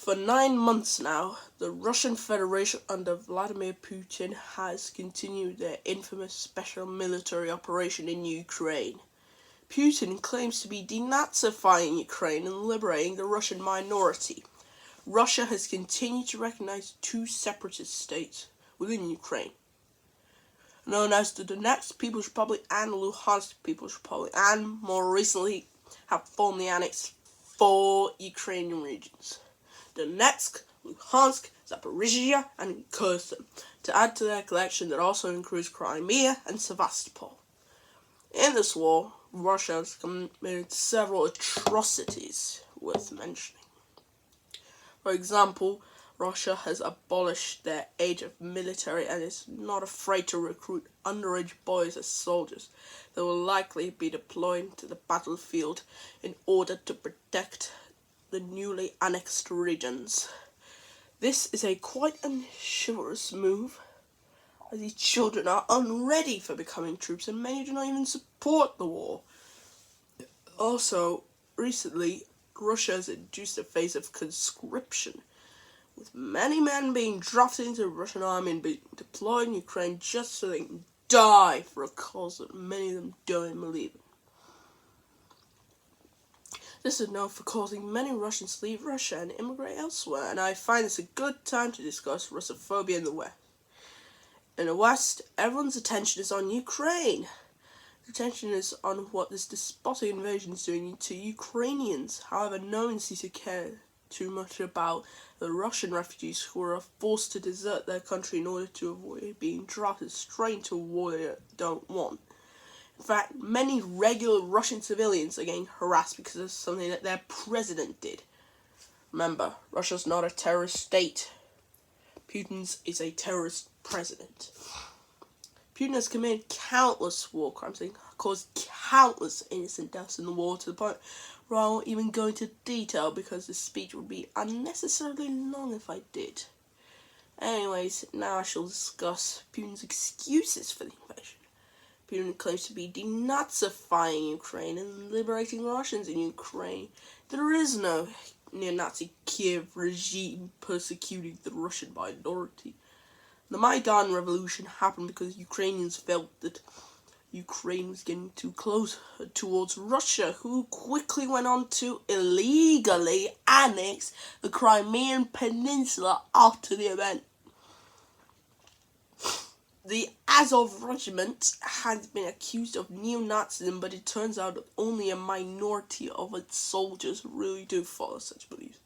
For 9 months now, the Russian Federation under Vladimir Putin has continued their infamous special military operation in Ukraine. Putin claims to be denazifying Ukraine and liberating the Russian minority. Russia has continued to recognize 2 separatist states within Ukraine, known as the Donetsk People's Republic and Luhansk People's Republic, and more recently have formally annexed 4 Ukrainian regions: Donetsk, Luhansk, Zaporizhia, and Kherson, to add to their collection that also includes Crimea and Sevastopol. In this war, Russia has committed several atrocities worth mentioning. For example, Russia has abolished their age of military and is not afraid to recruit underage boys as soldiers that will likely be deployed to the battlefield in order to protect the newly annexed regions. This is a quite unchivalrous move, as these children are unready for becoming troops and many do not even support the war. Also, recently, Russia has introduced a phase of conscription, with many men being drafted into the Russian army and being deployed in Ukraine just so they can die for a cause that many of them don't believe in. This is known for causing many Russians to leave Russia and immigrate elsewhere, and I find this a good time to discuss Russophobia in the West. In the West, everyone's attention is on Ukraine. The attention is on what this despotic invasion is doing to Ukrainians. However, no one seems to care too much about the Russian refugees who are forced to desert their country in order to avoid being drafted straight into a war they don't want. In fact, many regular Russian civilians are getting harassed because of something that their president did. Remember, Russia's not a terrorist state. Putin's is a terrorist president. Putin has committed countless war crimes and caused countless innocent deaths in the war, to the point where I won't even go into detail because this speech would be unnecessarily long if I did. Anyways, now I shall discuss Putin's excuses for the invasion. Putin claims to be denazifying Ukraine and liberating Russians in Ukraine. There is no neo-Nazi Kiev regime persecuting the Russian minority. The Maidan Revolution happened because Ukrainians felt that Ukraine was getting too close towards Russia, who quickly went on to illegally annex the Crimean Peninsula after the event. The Azov Regiment has been accused of neo-Nazism, but it turns out that only a minority of its soldiers really do follow such beliefs.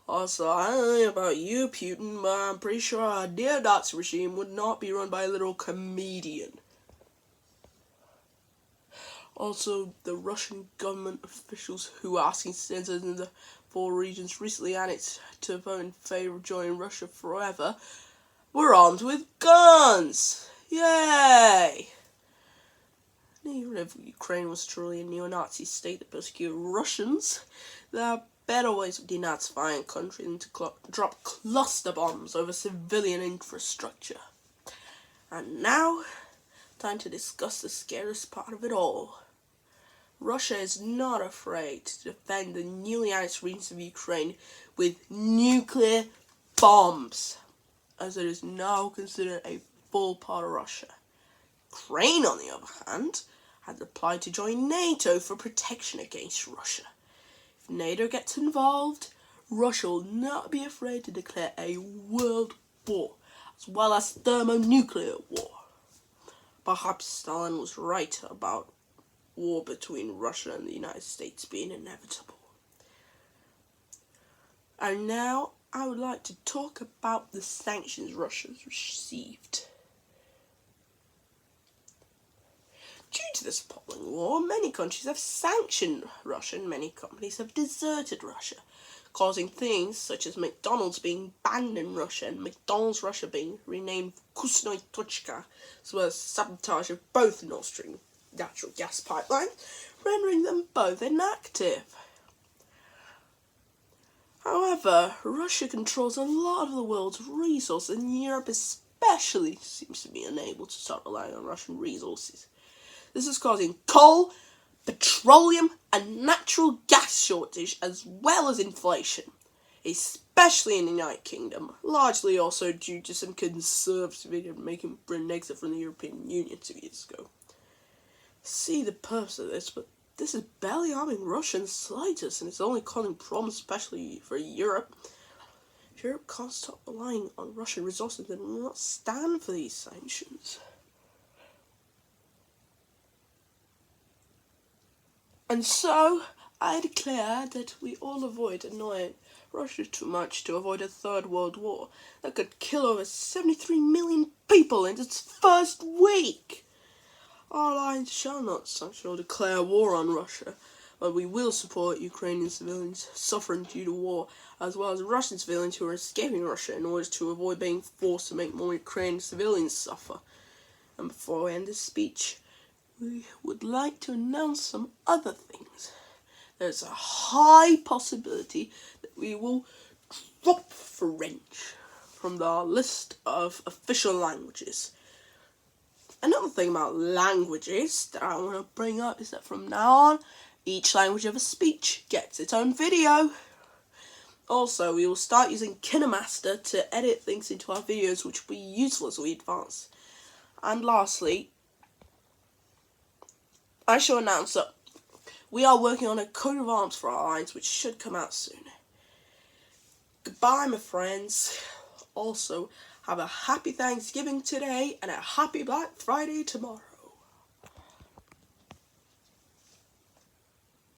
Also, I don't know about you, Putin, but I'm pretty sure a neo-Nazi regime would not be run by a little comedian. Also, the Russian government officials who are asking citizens in the 4 regions recently annexed to vote in favor of joining Russia forever were armed with guns! Yay! And even if Ukraine was truly a neo-Nazi state that persecuted Russians, there are better ways of denazifying a country than to drop cluster bombs over civilian infrastructure. And now, time to discuss the scariest part of it all. Russia is not afraid to defend the newly annexed regions of Ukraine with nuclear bombs, as it is now considered a full part of Russia. Ukraine, on the other hand, has applied to join NATO for protection against Russia. If NATO gets involved, Russia will not be afraid to declare a world war, as well as thermonuclear war. Perhaps Stalin was right about war between Russia and the United States being inevitable. And now, I would like to talk about the sanctions Russia has received. Due to this appalling war, many countries have sanctioned Russia and many companies have deserted Russia, causing things such as McDonald's being banned in Russia and McDonald's Russia being renamed Vkusnoy Tochka, as well as sabotage of both Nord Stream natural gas pipelines, rendering them both inactive. However, Russia controls a lot of the world's resources, and Europe especially seems to be unable to start relying on Russian resources. This is causing coal, petroleum, and natural gas shortage, as well as inflation, especially especially in the United Kingdom, largely also due to some conservative making Britain exit from the European Union 2 years ago. See the purpose of this, but this is barely harming Russia in the slightest, and it's only causing problems, especially for Europe. If Europe can't stop relying on Russian resources, then we will not stand for these sanctions. And so, I declare that we all avoid annoying Russia too much to avoid a third world war that could kill over 73 million people in its first week. Our alliance shall not sanction or declare war on Russia, but we will support Ukrainian civilians suffering due to war, as well as Russian civilians who are escaping Russia in order to avoid being forced to make more Ukrainian civilians suffer. And before I end this speech, we would like to announce some other things. There's a high possibility that we will drop French from the list of official languages. Another thing about languages that I want to bring up is that from now on, each language of a speech gets its own video. Also, we will start using KineMaster to edit things into our videos, which will be useful as we advance. And lastly, I shall announce that we are working on a coat of arms for our alliance, which should come out soon. Goodbye, my friends. Also, have a happy Thanksgiving today and a happy Black Friday tomorrow.